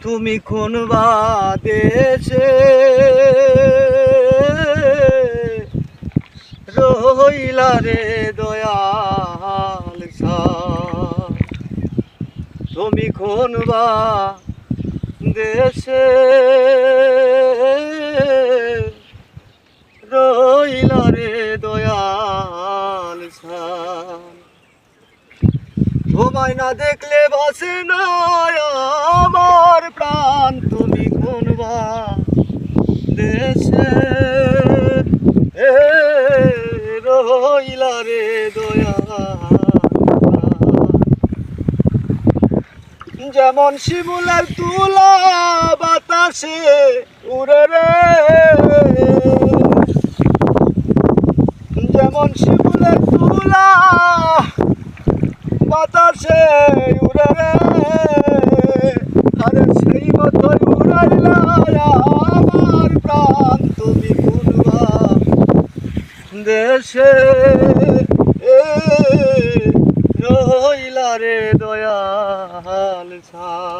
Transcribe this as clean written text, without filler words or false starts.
তুমি কোন বা দেশে রইলা রে দয়াল সার, তুমি কোন বা দেশে রইলা রে দয়াল সার। তোমায় না দেখলে বাসে না আমার প্রাণ, তুমি কোন বা দেশে রইলা রে দয়াল। যেমন শিমুলের তুলা বাতাসে উড়ে রে, যেমন শিমুলের তুলা বাতাসে উড়ে রে, আরে সেই মতোই উড়াইলা আমার প্রাণ, তুমি কোন বা দেশে রইলা রে দয়াল সার।